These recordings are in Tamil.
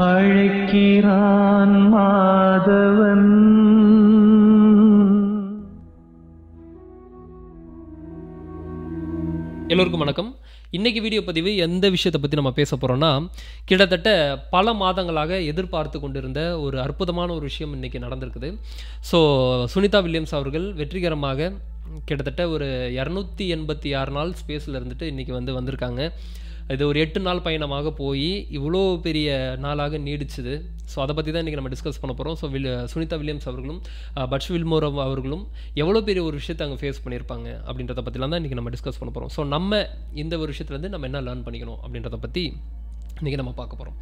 அழைக்கிறான் மாதவன். எல்லோருக்கும் வணக்கம். இன்றைக்கி வீடியோ பதிவு எந்த விஷயத்தை பற்றி நம்ம பேச போகிறோன்னா, கிட்டத்தட்ட பல மாதங்களாக எதிர்பார்த்து கொண்டிருந்த ஒரு அற்புதமான ஒரு விஷயம் இன்றைக்கி நடந்திருக்குது. ஸோ சுனிதா வில்லியம்ஸ் அவர்கள் வெற்றிகரமாக கிட்டத்தட்ட ஒரு 286 நாள் ஸ்பேஸில் இருந்துட்டு இன்றைக்கி வந்திருக்காங்க. இது ஒரு 8 நாள் பயணமாக போய் இவ்வளோ பெரிய நாளாக நீடிச்சுது. ஸோ அதை பற்றி தான் இன்றைக்கி நம்ம டிஸ்கஸ் பண்ண போகிறோம். ஸோ சுனிதா வில்லியம்ஸ் அவர்களும் பட்ச் வில்மோர் அவர்களும் எவ்வளோ பெரிய ஒரு விஷயத்தை அங்கே ஃபேஸ் பண்ணியிருப்பாங்க அப்படின்றத பற்றிலாம் தான் இன்றைக்கி நம்ம டிஸ்கஸ் பண்ண போகிறோம். ஸோ நம்ம இந்த ஒரு விஷயத்துலேருந்து நம்ம என்ன லேர்ன் பண்ணிக்கணும் அப்படின்றத பற்றி இன்றைக்கி நம்ம பார்க்க போகிறோம்.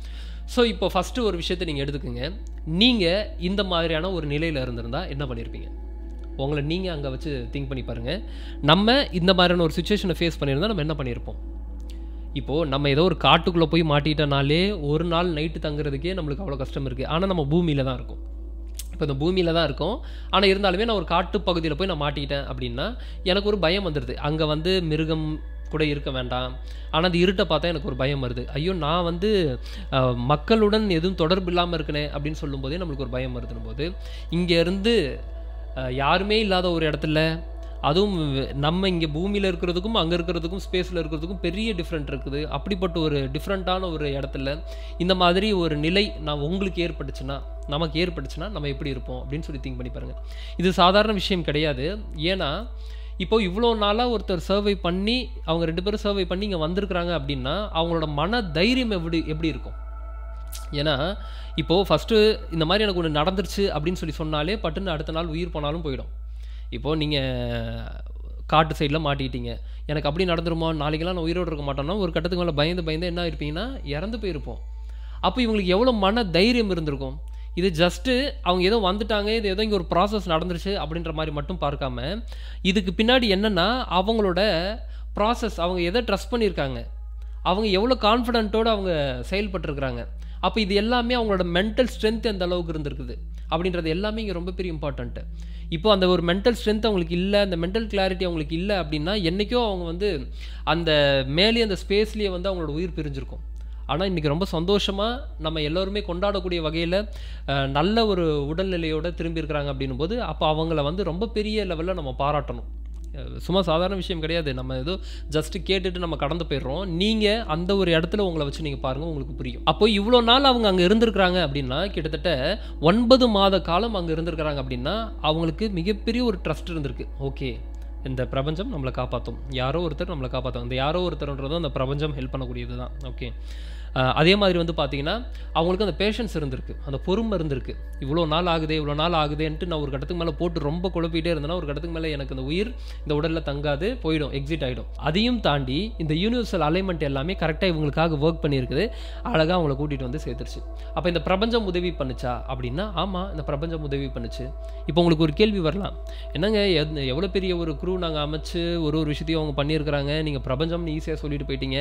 ஸோ இப்போ ஃபஸ்ட்டு ஒரு விஷயத்தை நீங்கள் எடுத்துக்கோங்க. நீங்கள் இந்த மாதிரியான ஒரு நிலையில் இருந்திருந்தால் என்ன பண்ணியிருப்பீங்க? உங்களை நீங்கள் அங்கே வச்சு திங்க் பண்ணி பாருங்கள். நம்ம இந்த மாதிரியான ஒரு சுச்சுவேஷனை ஃபேஸ் பண்ணியிருந்தால் நம்ம என்ன பண்ணியிருப்போம்? இப்போது நம்ம ஏதோ ஒரு காட்டுக்குள்ளே போய் மாட்டிட்டனாலே ஒரு நாள் நைட்டு தங்குறதுக்கே நம்மளுக்கு அவ்வளோ கஷ்டம் இருக்குது. ஆனால் நம்ம பூமியில் தான் இருக்கோம். இப்போ இந்த பூமியில் தான் இருக்கோம். ஆனால் இருந்தாலுமே நான் ஒரு காட்டு பகுதியில் போய் நான் மாட்டிக்கிட்டேன் அப்படின்னா எனக்கு ஒரு பயம் வந்துடுது. அங்கே மிருகம் கூட இருக்க வேண்டாம். ஆனால் அந்த இருட்டை பார்த்தா எனக்கு ஒரு பயம் வருது. ஐயோ, நான் மக்களுடன் எதுவும் தொடர்பு இல்லாமல் இருக்கனே அப்படின்னு சொல்லும்போதே நம்மளுக்கு ஒரு பயம் வருதுன்னு போது, இங்கேருந்து யாருமே இல்லாத ஒரு இடத்துல, அதுவும் நம்ம இங்கே பூமியில் இருக்கிறதுக்கும் அங்கே இருக்கிறதுக்கும் ஸ்பேஸில் இருக்கிறதுக்கும் பெரிய டிஃப்ரெண்ட் இருக்குது. அப்படிப்பட்ட ஒரு டிஃப்ரெண்ட்டான ஒரு இடத்துல இந்த மாதிரி ஒரு நிலை நமக்கு ஏற்பட்டுச்சுன்னா நம்ம எப்படி இருப்போம் அப்படின்னு சொல்லி திங்க் பண்ணி பாருங்கள். இது சாதாரண விஷயம் கிடையாது. ஏன்னா இப்போது இவ்வளோ நாளாக ஒருத்தர் சர்வை பண்ணி, அவங்க 2 பேரும் சர்வை பண்ணி இங்கே வந்திருக்கிறாங்க அப்படின்னா அவங்களோட மன தைரியம் எப்படி இருக்கும்? ஏன்னா இப்போது ஃபஸ்ட்டு இந்த மாதிரி எனக்கு ஒன்று நடந்துருச்சு அப்படின்னு சொல்லி சொன்னாலே பட்டுன்னு அடுத்த நாள் உயிர் போனாலும் போயிடும். இப்போது நீங்கள் காட்டு சைடில் மாட்டிக்கிட்டீங்க, எனக்கு அப்படி நடந்துருமா, நாளைக்கெல்லாம் நான் உயிரோடு இருக்க மாட்டோம்னா ஒரு கட்டத்துக்கு மேலே பயந்து என்ன இருப்பீங்கன்னா இறந்து போயிருப்போம். அப்போ இவங்களுக்கு எவ்வளோ மன தைரியம் இருந்திருக்கும்? இது ஜஸ்ட்டு அவங்க ஏதோ வந்துட்டாங்க, இது ஏதோ இங்கே ஒரு ப்ராசஸ் நடந்துருச்சு அப்படின்ற மாதிரி மட்டும் பார்க்காம, இதுக்கு பின்னாடி என்னென்னா அவங்களோட ப்ராசஸ், அவங்க எதை ட்ரஸ்ட் பண்ணியிருக்காங்க, அவங்க எவ்வளோ கான்ஃபிடென்ட்டோடு அவங்க செயல்பட்டுருக்குறாங்க. அப்போ இது எல்லாமே அவங்களோட மென்டல் ஸ்ட்ரென்த் எந்த அளவுக்கு இருந்திருக்குது அப்படின்றது எல்லாமே இங்கே ரொம்ப பெரிய இம்பார்ட்டண்ட்டு. இப்போ அந்த ஒரு மென்டல் ஸ்ட்ரென்த் அவங்களுக்கு இல்லை, அந்த மென்டல் கிளாரிட்டி அவங்களுக்கு இல்லை அப்படின்னா என்றைக்கோ அவங்க அந்த மேலே அந்த ஸ்பேஸ்லேயே அவங்களோட உயிர் பிரிஞ்சிருக்கும். ஆனால் இன்றைக்கி ரொம்ப சந்தோஷமாக நம்ம எல்லோருமே கொண்டாடக்கூடிய வகையில் நல்ல ஒரு உடல்நிலையோடு திரும்பியிருக்கிறாங்க அப்படின்னும் போது, அப்போ அவங்கள ரொம்ப பெரிய லெவலில் நம்ம பாராட்டணும். சும்மா சாதாரண விஷயம் கிடையாது. நம்ம ஏதோ ஜஸ்ட்டு கேட்டுட்டு நம்ம கடந்து போயிடுறோம். நீங்கள் அந்த ஒரு இடத்துல உங்களை வச்சு நீங்கள் பாருங்கள், உங்களுக்கு புரியும். அப்போ இவ்வளோ நாள் அவங்க அங்கே இருந்திருக்கிறாங்க அப்படின்னா, கிட்டத்தட்ட 9 மாத காலம் அங்கே இருந்திருக்கிறாங்க அப்படின்னா அவங்களுக்கு மிகப்பெரிய ஒரு ட்ரஸ்ட் இருந்திருக்கு. ஓகே, இந்த பிரபஞ்சம் நம்மளை காப்பாற்றும், யாரோ ஒருத்தர் நம்மளை காப்பாற்றும். அந்த யாரோ ஒருத்தர்ன்றதும் அந்த பிரபஞ்சம் ஹெல்ப் பண்ணக்கூடியது தான். ஓகே, அதே மாதிரி பார்த்தீங்கன்னா அவங்களுக்கு அந்த பேஷன்ஸ் இருந்திருக்கு, அந்த பொறுமை இருந்திருக்கு. இவ்வளோ நாள் ஆகுதேன்ட்டு நான் ஒரு கட்டத்துக்கு மேலே போட்டு ரொம்ப குழப்பிகிட்டே இருந்தேன்னா ஒரு கட்டத்துக்கு மேலே எனக்கு அந்த உயிர் இந்த உடலில் தங்காது, போயிடும், எக்ஸிட் ஆகிடும். அதையும் தாண்டி இந்த யூனிவர்சல் அலைன்மெண்ட் எல்லாமே கரெக்டாக இவங்களுக்காக ஒர்க் பண்ணியிருக்குது. அழகாக அவங்கள கூட்டிகிட்டு சேர்த்துருச்சு. அப்போ இந்த பிரபஞ்சம் உதவி பண்ணுச்சா அப்படின்னா, ஆமாம், இந்த பிரபஞ்சம் உதவி பண்ணுச்சு. இப்போ உங்களுக்கு ஒரு கேள்வி வரலாம், என்னங்க எவ்வளோ பெரிய ஒரு க்ரூ நாங்கள் அமைச்சு ஒரு விஷயத்தையும் அவங்க பண்ணியிருக்கிறாங்க, நீங்கள் பிரபஞ்சம்னு ஈஸியாக சொல்லிட்டு போயிட்டீங்க,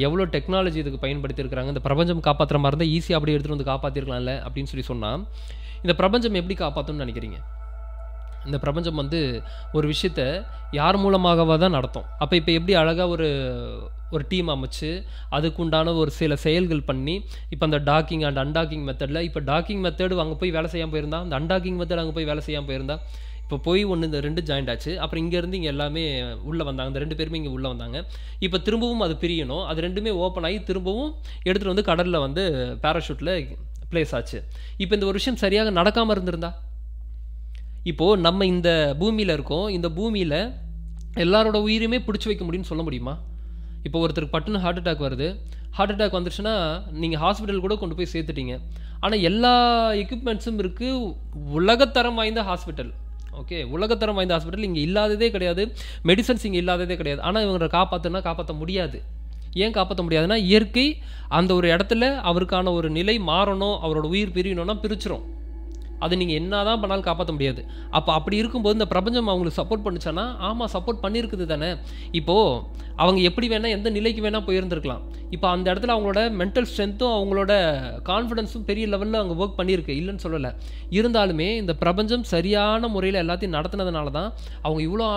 எவ்வளோ டெக்னாலஜி இதுக்கு பயன்படுத்தியிருக்கிறாங்க, இந்த பிரபஞ்சம் காப்பாற்றுற மாதிரி இருந்தால் ஈஸியாக அப்படியே எடுத்துகிட்டு காப்பாற்றிருக்கலாம்ல அப்படின்னு சொல்லி சொன்னால், இந்த பிரபஞ்சம் எப்படி காப்பாற்றும்னு நினைக்கிறீங்க? இந்த பிரபஞ்சம் ஒரு விஷயத்தை யார் மூலமாகவா தான் நடத்தும். அப்போ இப்போ எப்படி அழகாக ஒரு டீம் அமைச்சு அதுக்குண்டான ஒரு சில செயல்கள் பண்ணி, இப்போ அந்த டாக்கிங் அண்ட் அன்டாக்கிங் மெத்தடில், இப்போ டாக்கிங் மெத்தடு அங்கே போய் வேலை செய்யாமல் போயிருந்தா, அந்த அன்டாக்கிங் மெத்தட் அங்கே போய் வேலை செய்யாமல் போயிருந்தா, இப்போ போய் இந்த 2 ஜாயிண்ட் ஆச்சு. அப்புறம் இங்கேருந்து இங்கே எல்லாமே உள்ளே வந்தாங்க, அந்த 2 பேருமே இங்கே உள்ளே வந்தாங்க. இப்போ திரும்பவும் அது பிரியணும், அது 2மே ஓப்பன் ஆகி திரும்பவும் எடுத்துகிட்டு கடலில் பேராஷூட்டில் பிளேஸ் ஆச்சு. இப்போ இந்த ஒரு விஷயம் சரியாக நடக்காமல் இருந்திருந்தா, இப்போது நம்ம இந்த பூமியில் இருக்கோம், இந்த பூமியில் எல்லாரோட உயிருமே பிடிச்சி வைக்க முடியும்னு சொல்ல முடியுமா? இப்போ ஒருத்தருக்கு பட்டுன்னு ஹார்ட் அட்டாக் வருது, ஹார்ட் அட்டாக் வந்துருச்சுன்னா நீங்கள் ஹாஸ்பிட்டல் கூட கொண்டு போய் சேர்த்துட்டீங்க. ஆனால் எல்லா எக்யூப்மெண்ட்ஸும் இருக்குது, உலகத்தரம் வாய்ந்த ஹாஸ்பிட்டல். ஓகே, உலகத்தரம் வாய்ந்த ஹாஸ்பிட்டல் இங்கே இல்லாததே கிடையாது, மெடிசன்ஸ் இங்கே இல்லாததே கிடையாது. ஆனால் இவங்களை காப்பாற்ற முடியாது. ஏன் காப்பாற்ற முடியாதுன்னா, இயற்கை அந்த ஒரு இடத்துல அவருக்கான ஒரு நிலை மாறணும், அவரோட உயிர் பிரியணும்னா பிரிச்சிரும். அது நீங்கள் என்ன தான் பண்ணாலும் காப்பாற்ற முடியாது. அப்போ அப்படி இருக்கும்போது இந்த பிரபஞ்சம் அவங்களுக்கு சப்போர்ட் பண்ணுச்சானா, ஆமாம், சப்போர்ட் பண்ணியிருக்குது தானே. இப்போது அவங்க எப்படி வேணால் எந்த நிலைக்கு வேணால் போயிருந்துருக்கலாம். இப்போ அந்த இடத்துல அவங்களோட மென்டல் ஸ்ட்ரென்த்தும் அவங்களோட கான்ஃபிடென்ஸும் பெரிய லெவலில் அவங்க ஒர்க் பண்ணியிருக்கு, இல்லைன்னு சொல்லலை. இருந்தாலுமே இந்த பிரபஞ்சம் சரியான முறையில் எல்லாத்தையும் நடத்துனதுனால தான் அவங்க இவ்வளோ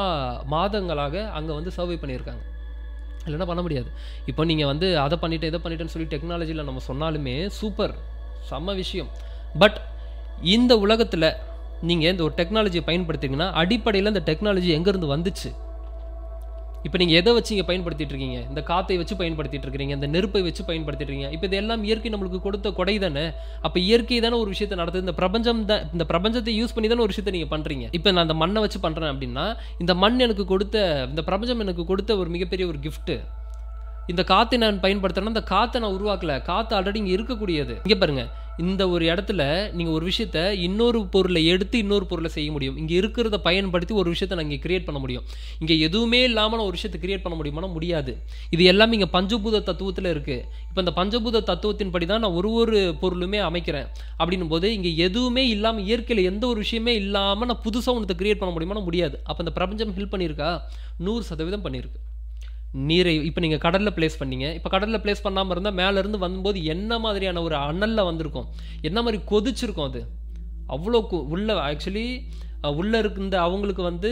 மாதங்களாக அங்கே சர்வை பண்ணியிருக்காங்க. இல்லைன்னா பண்ண முடியாது. இப்போ நீங்கள் வந்து அதை பண்ணிவிட்டு இதை பண்ணிட்டேன்னு சொல்லி டெக்னாலஜியில் நம்ம சொன்னாலுமே சூப்பர், செம்ம விஷயம். பட் இந்த உலகத்தில் நீங்கள் இந்த ஒரு டெக்னாலஜியை பயன்படுத்திங்கன்னா அடிப்படையில் இந்த டெக்னாலஜி எங்கேருந்து வந்துச்சு? இப்போ நீங்கள் எதை வச்சு இங்கே பயன்படுத்திட்டு இருக்கீங்க? இந்த காற்றை வச்சு பயன்படுத்திட்டு இருக்கிறீங்க, இந்த நெருப்பை வச்சு பயன்படுத்திட்டு இருக்கீங்க. இப்போ இது எல்லாம் இயற்கை நம்மளுக்கு கொடுத்த கொடை தானே. அப்போ இயற்கை தானே ஒரு விஷயத்தை நடத்துது. இந்த பிரபஞ்சத்தை யூஸ் பண்ணி தானே ஒரு விஷயத்தை நீங்கள் பண்ணுறீங்க. இப்போ நான் அந்த மண்ணை வச்சு பண்ணுறேன் அப்படின்னா, இந்த மண் எனக்கு கொடுத்த, இந்த பிரபஞ்சம் எனக்கு கொடுத்த ஒரு மிகப்பெரிய ஒரு கிஃப்ட்டு. இந்த காற்றை நான் பயன்படுத்துறேன்னா இந்த காற்றை நான் உருவாக்கல, காற்று ஆல்ரெடி இங்கே இருக்கக்கூடியது. இங்கே பாருங்கள், இந்த ஒரு இடத்துல நீங்கள் ஒரு விஷயத்த இன்னொரு பொருளை எடுத்து இன்னொரு பொருளை செய்ய முடியும். இங்கே இருக்கிறத பயன்படுத்தி ஒரு விஷயத்தை நான் இங்கே கிரியேட் பண்ண முடியும். இங்கே எதுவுமே இல்லாமல் நான் ஒரு விஷயத்தை கிரியேட் பண்ண முடியுமானா முடியாது. இது எல்லாமே இங்கே பஞ்சபூத தத்துவத்தில் இருக்குது. இப்போ இந்த பஞ்சபூத தத்துவத்தின் படி தான் நான் ஒரு பொருளுமே அமைக்கிறேன். அப்படின்னும் போது இங்கே எதுவுமே இல்லாமல், இயற்கையில் எந்த ஒரு விஷயமே இல்லாமல் நான் புதுசாக ஒன்றத்தை கிரியேட் பண்ண முடியுமானா முடியாது. அப்போ இந்த பிரபஞ்சம் ஹெல்ப் பண்ணியிருக்கா? 100% பண்ணியிருக்கு. நீரை இப்போ நீங்கள் கடலில் ப்ளேஸ் பண்ணீங்க. இப்போ கடலில் ப்ளேஸ் பண்ணாமல் இருந்தால் மேலேருந்து வரும்போது என்ன மாதிரியான ஒரு அனலில் வந்திருக்கும், என்ன மாதிரி கொதிச்சிருக்கும். அது அவ்வளோ உள்ள ஆக்சுவலி உள்ளே இருந்த அவங்களுக்கு வந்து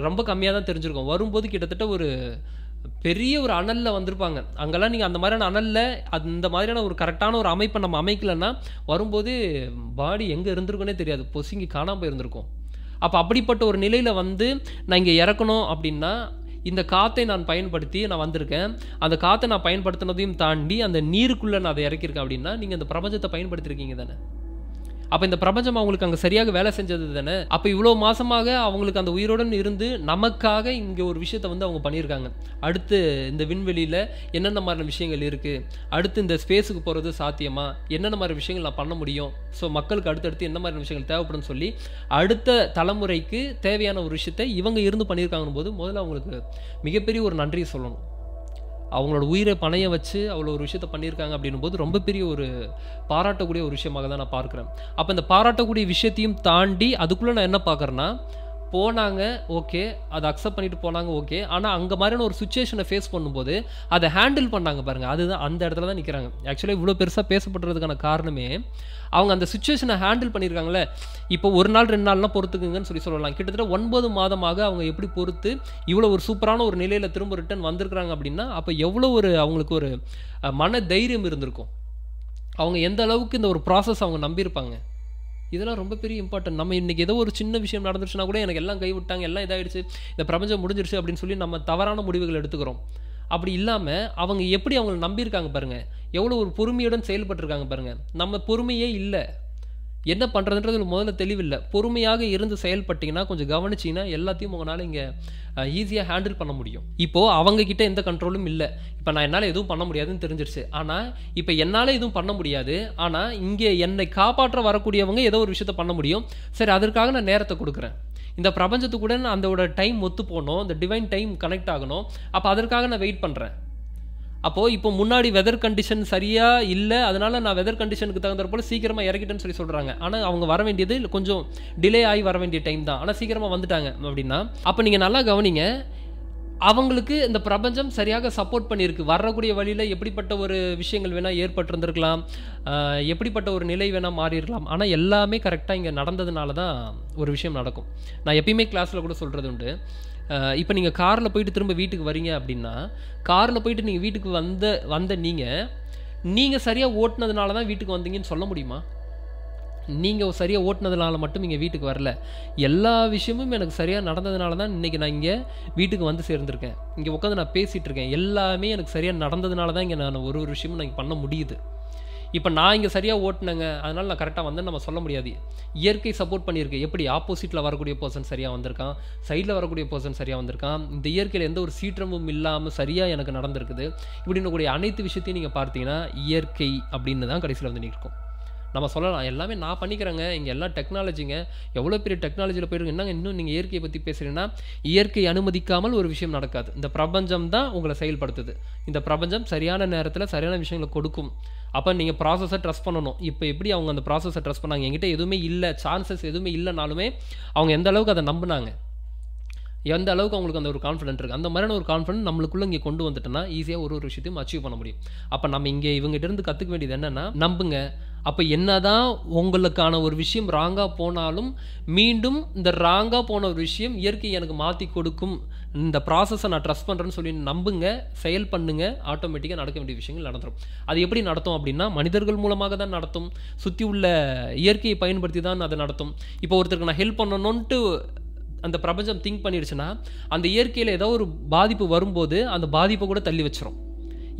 ரொம்ப கம்மியாக தான் தெரிஞ்சிருக்கும். வரும்போது கிட்டத்தட்ட ஒரு பெரிய ஒரு அனலில் வந்திருப்பாங்க. அங்கெல்லாம் நீங்கள் அந்த மாதிரியான அனலில் அந்த மாதிரியான ஒரு கரெக்டான ஒரு அமைப்பை நம்ம அமைக்கலைன்னா வரும்போது பாடி எங்கே இருந்திருக்குன்னே தெரியாது, பொசுங்கி காணாமல் போயிருந்திருக்கும். அப்போ அப்படிப்பட்ட ஒரு நிலையில் வந்து நான் இங்கே இறக்கணும் அப்படின்னா இந்த காற்றை நான் பயன்படுத்தி நான் வந்திருக்கேன். அந்த காற்றை நான் பயன்படுத்தினதையும் தாண்டி அந்த நீருக்குள்ளே நான் அதை இறக்கியிருக்கேன் அப்படின்னா நீங்கள் இந்த பிரபஞ்சத்தை பயன்படுத்தியிருக்கீங்க தானே. அப்போ இந்த பிரபஞ்சம் அவங்களுக்கு அங்கே சரியாக வேலை செஞ்சது தானே. அப்போ இவ்வளோ மாதமாக அவங்களுக்கு அந்த உயிருடன் இருந்து நமக்காக இங்கே ஒரு விஷயத்தை வந்து அவங்க பண்ணியிருக்காங்க. அடுத்து இந்த விண்வெளியில் என்னென்ன மாதிரியான விஷயங்கள் இருக்குது, அடுத்து இந்த ஸ்பேஸுக்கு போகிறது சாத்தியமா, என்னென்ன மாதிரி விஷயங்கள் நான் பண்ண முடியும், ஸோ மக்களுக்கு அடுத்தடுத்து என்ன மாதிரி விஷயங்கள் தேவைப்படும்னு சொல்லி அடுத்த தலைமுறைக்கு தேவையான ஒரு விஷயத்தை இவங்க இருந்து பண்ணியிருக்காங்கன்னு போது முதல்ல அவங்களுக்கு மிகப்பெரிய ஒரு நன்றியை சொல்லணும். அவங்களோட உயிரை பணைய வச்சு அவ்வளோ ஒரு விஷயத்தை பண்ணியிருக்காங்க அப்படின்னும் போது ரொம்ப பெரிய ஒரு பாராட்டக்கூடிய ஒரு விஷயமாக தான் நான் பார்க்குறேன். அப்போ இந்த பாராட்டக்கூடிய விஷயத்தையும் தாண்டி அதுக்குள்ளே நான் என்ன பார்க்குறேன்னா, போனாங்க ஓகே, அதை அக்செப்ட் பண்ணிட்டு போனாங்க ஓகே, ஆனால் அங்கே மாதிரியான ஒரு சுச்சுவேஷனை ஃபேஸ் பண்ணும்போது அதை ஹேண்டில் பண்ணாங்க பாருங்கள், அதுதான் அந்த இடத்துல தான் நிற்கிறாங்க. ஆக்சுவலாக இவ்வளோ பெருசாக பேசப்படுறதுக்கான காரணமே அவங்க அந்த சுச்சுவேஷனை ஹேண்டில் பண்ணியிருக்காங்களே. இப்போ ஒரு நாள் 2 நாள்லாம் பொறுத்துக்குங்கன்னு சொல்லலாம். கிட்டத்தட்ட 9 மாதமாக அவங்க எப்படி பொறுத்து இவ்வளோ ஒரு சூப்பரான ஒரு நிலையில் திரும்ப ரிட்டர்ன் வந்திருக்கிறாங்க அப்படின்னா அப்போ எவ்வளோ ஒரு அவங்களுக்கு ஒரு மன தைரியம் இருந்திருக்கும். அவங்க எந்த அளவுக்கு இந்த ஒரு ப்ராசஸ் அவங்க நம்பியிருப்பாங்க. இதெல்லாம் ரொம்ப பெரிய இம்பார்ட்டன்ட். நம்ம இன்றைக்கி ஏதோ ஒரு சின்ன விஷயம் நடந்துருச்சுன்னா கூட எனக்கு எல்லாம் கைவிட்டாங்க, எல்லாம் இதாகிடுச்சு, இந்த பிரபஞ்சம் முடிஞ்சிருச்சு அப்படின்னு சொல்லி நம்ம தவறான முடிவுகள் எடுத்துக்கிறோம். அப்படி இல்லாமல் அவங்க எப்படி அவங்களை நம்பியிருக்காங்க பாருங்கள், எவ்வளோ ஒரு பொறுமையுடன் செயல்பட்டுருக்காங்க பாருங்கள். நம்ம பொறுமையே இல்லை, என்ன பண்ணுறதுன்றது முதல்ல தெளிவில்லை. பொறுமையாக இருந்து செயல்பட்டிங்கன்னா கொஞ்சம் கவனிச்சிங்கன்னா எல்லாத்தையும் உங்களால் இங்கே ஈஸியாக ஹேண்டில் பண்ண முடியும். இப்போது அவங்கக்கிட்ட எந்த கண்ட்ரோலும் இல்லை. இப்போ நான் என்னால் எதுவும் பண்ண முடியாதுன்னு தெரிஞ்சிருச்சு. ஆனால் இப்போ என்னால் எதுவும் பண்ண முடியாது, ஆனால் இங்கே என்னை காப்பாற்ற வரக்கூடியவங்க ஏதோ ஒரு விஷயத்த பண்ண முடியும். சரி, அதற்காக நான் நேரத்தை கொடுக்குறேன். இந்த பிரபஞ்சத்துக்கூட அதோட டைம் ஒத்து போகணும், இந்த டிவைன் டைம் கனெக்ட் ஆகணும். அப்போ அதற்காக நான் வெயிட் பண்ணுறேன். அப்போது இப்போ முன்னாடி வெதர் கண்டிஷன் சரியாக இல்லை, அதனால் நான் வெதர் கண்டிஷனுக்கு தகுந்த போல் சீக்கிரமாக இறக்கிட்டேன்னு சொல்கிறாங்க. ஆனால் அவங்க வர வேண்டியது கொஞ்சம் டிலே ஆகி வர வேண்டிய டைம் தான், ஆனால் சீக்கிரமாக வந்துட்டாங்க அப்படின்னா அப்போ நீங்கள் நல்லா கவனிங்க, அவங்களுக்கு இந்த பிரபஞ்சம் சரியாக சப்போர்ட் பண்ணியிருக்கு. வரக்கூடிய வழியில் எப்படிப்பட்ட ஒரு விஷயங்கள் வேணால் ஏற்பட்டிருந்திருக்கலாம், எப்படிப்பட்ட ஒரு நிலை வேணால் மாறிடலாம், ஆனால் எல்லாமே கரெக்டாக இங்கே நடந்ததுனால தான் ஒரு விஷயம் நடக்கும். நான் எப்பயுமே கிளாஸில் கூட சொல்கிறது உண்டு, இப்போ நீங்கள் காரில் போயிட்டு திரும்ப வீட்டுக்கு வரீங்க அப்படின்னா காரில் போயிட்டு நீங்கள் வீட்டுக்கு வந்த நீங்கள் சரியாக ஓட்டுனதுனால தான் வீட்டுக்கு வந்தீங்கன்னு சொல்ல முடியுமா? நீங்கள் சரியாக ஓட்டுனதுனால மட்டும் இங்கே வீட்டுக்கு வரல, எல்லா விஷயமும் எனக்கு சரியாக நடந்ததுனால தான் இன்றைக்கி நான் இங்கே வீட்டுக்கு வந்து சேர்ந்துருக்கேன், இங்கே உட்காந்து நான் பேசிகிட்டு இருக்கேன். எல்லாமே எனக்கு சரியாக நடந்ததுனால தான் இங்கே நான் ஒரு விஷயமும் நான் பண்ண முடியுது. இப்போ நான் இங்கே சரியாக ஓட்டினேங்க அதனால் நான் கரெக்டாக வந்தேன்னு நம்ம சொல்ல முடியாது. இயற்கை சப்போர்ட் பண்ணியிருக்கு. எப்படி ஆப்போசிட்டில் வரக்கூடிய பர்சன் சரியாக வந்திருக்கான், சைடில் வரக்கூடிய பர்சன் சரியாக வந்திருக்கான், இந்த இயற்கையில் எந்த ஒரு சீற்றமும் இல்லாமல் சரியாக எனக்கு நடந்திருக்குது. இப்படின்னு கூடிய அனைத்து விஷயத்தையும் நீங்கள் பார்த்தீங்கன்னா இயற்கை அப்படின்னு தான் கடைசியில் வந்து நிற்கும். நம்ம சொல்லலாம் எல்லாமே நான் பண்ணிக்கிறேங்க, இங்கே எல்லாம் டெக்னாலஜிங்க, எவ்வளோ பெரிய டெக்னாலஜியில் போயிருக்கு, என்னங்க இன்னும் நீங்கள் இயற்கையை பற்றி பேசுகிறீங்கன்னா இயற்கை அனுமதிக்காமல் ஒரு விஷயம் நடக்காது. இந்த பிரபஞ்சம் தான் உங்களை செயல்படுத்துது. இந்த பிரபஞ்சம் சரியான நேரத்தில் சரியான விஷயங்களை கொடுக்கும். அப்போ நீங்கள் ப்ராசஸை ட்ரஸ்ட் பண்ணணும். இப்போ எப்படி அவங்க அந்த ப்ராசஸை ட்ரஸ்ட் பண்ணாங்க, என்கிட்ட எதுவுமே இல்லை, சான்சஸ் எதுவுமே இல்லைனாலுமே அவங்க எந்த அளவுக்கு அதை நம்பினாங்க, எந்த அளவுக்கு அவங்களுக்கு அந்த ஒரு கான்ஃபிடென்ட் இருக்குது, அந்த மாதிரியான ஒரு கான்ஃபிடென்ட் நம்மளுக்குள்ளே இங்கே கொண்டு வந்துட்டோன்னா ஈஸியாக ஒரு விஷயத்தையும் அச்சீவ் பண்ண முடியும். அப்போ நம்ம இங்கே இவங்ககிட்ட இருந்து கற்றுக்க வேண்டியது என்னென்னா, நம்புங்க. அப்போ என்னதான் உங்களுக்கான ஒரு விஷயம் ராங்காக போனாலும் மீண்டும் இந்த ராங்காக போன ஒரு விஷயம் இயற்கை எனக்கு மாற்றி கொடுக்கும், இந்த ப்ராசஸை நான் ட்ரஸ்ட் பண்ணுறேன்னு சொல்லி நம்புங்க, செயல் பண்ணுங்க, ஆட்டோமேட்டிக்காக நடக்க வேண்டிய விஷயங்கள் நடந்துடும். அது எப்படி நடத்தும் அப்படின்னா, மனிதர்கள் மூலமாக தான் நடத்தும், சுற்றி உள்ள இயற்கையை பயன்படுத்தி தான் அதை நடத்தும். இப்போ ஒருத்தருக்கு நான் ஹெல்ப் பண்ணணுன்ட்டு அந்த பிரபஞ்சம் திங்க் பண்ணிடுச்சுன்னா, அந்த இயற்கையில் ஏதோ ஒரு பாதிப்பு வரும்போது அந்த பாதிப்பை கூட தள்ளி வச்சிரும்.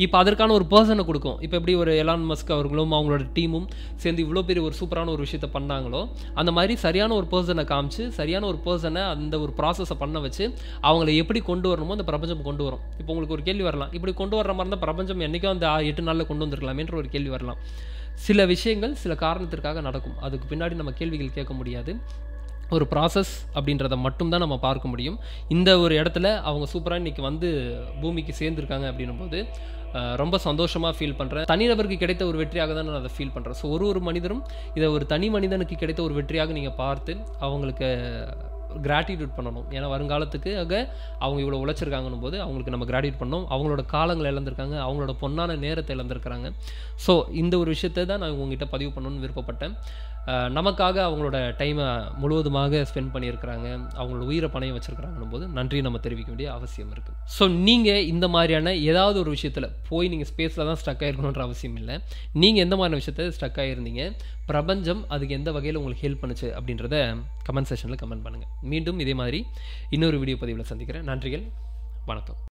இப்போ அதற்கான ஒரு பர்சனை கொடுக்கும். இப்போ எப்படி ஒரு எலான் மஸ்க் அவர்களும் அவங்களோட டீமும் சேர்ந்து இவ்வளோ பெரிய ஒரு சூப்பரான ஒரு விஷயத்த பண்ணாங்களோ, அந்த மாதிரி சரியான ஒரு பர்சனை காமிச்சு, சரியான ஒரு பர்சனை அந்த ஒரு ப்ராசஸை பண்ண வச்சு அவங்கள எப்படி கொண்டு வரணுமோ அந்த பிரபஞ்சம் கொண்டு வரும். இப்போ உங்களுக்கு ஒரு கேள்வி வரலாம், இப்படி கொண்டு வர்ற மாதிரி இருந்தால் பிரபஞ்சம் என்றைக்கும் அந்த 8 நாளில் கொண்டு வந்திருக்கலாமேன்ற ஒரு கேள்வி வரலாம். சில விஷயங்கள் சில காரணத்திற்காக நடக்கும். அதுக்கு பின்னாடி நம்ம கேள்விகள் கேட்க முடியாது. ஒரு ப்ராசஸ் அப்படின்றத மட்டும்தான் நம்ம பார்க்க முடியும். இந்த ஒரு இடத்துல அவங்க சூப்பராக இன்றைக்கி வந்து பூமிக்கு சேர்ந்துருக்காங்க அப்படின்னும் போது ரொம்ப சந்தோஷமாக ஃபீல் பண்ணுறேன். தனிநபருக்கு கிடைத்த ஒரு வெற்றியாக தான் நான் அதை ஃபீல் பண்ணுறேன். ஸோ ஒரு மனிதரும் இதை ஒரு தனி மனிதனுக்கு கிடைத்த ஒரு வெற்றியாக நீங்கள் பார்த்து அவங்களுக்கு கிராட்டிடியூட் பண்ணணும். ஏன்னா வருங்காலத்துக்காக அவங்க இவ்வளோ உழைச்சிருக்காங்கன்னும் போது அவங்களுக்கு நம்ம கிராட்டிடியூட் பண்ணணும். அவங்களோட காலங்களை இழந்திருக்காங்க, அவங்களோட பொன்னான நேரத்தை இழந்திருக்கிறாங்க. ஸோ இந்த ஒரு விஷயத்தை தான் நான் உங்ககிட்ட பதிவு பண்ணணும்னு விருப்பப்பட்டேன். நமக்காக அவங்களோட டைமை முழுவதுமாக ஸ்பெண்ட் பண்ணியிருக்கிறாங்க, அவங்களோட உயிரை பணையம் வச்சுருக்கிறாங்கன்னும் போது நன்றி நம்ம தெரிவிக்க வேண்டிய அவசியம் இருக்குது. ஸோ நீங்கள் இந்த மாதிரியான ஏதாவது ஒரு விஷயத்தில் போய் நீங்கள் ஸ்பேஸில் தான் ஸ்டக் ஆகிருக்கணுன்ற அவசியம் இல்லை. நீங்கள் எந்த மாதிரியான விஷயத்தை ஸ்டக் ஆகிருந்தீங்க, பிரபஞ்சம் அதுக்கு எந்த வகையில் உங்களுக்கு ஹெல்ப் பண்ணுச்சு அப்படின்றத கமெண்ட் செக்ஷனில் கமெண்ட் பண்ணுங்கள். மீண்டும் இதே மாதிரி இன்னொரு வீடியோ பதிவில் சந்திக்கிறேன். நன்றிகள், வணக்கம்.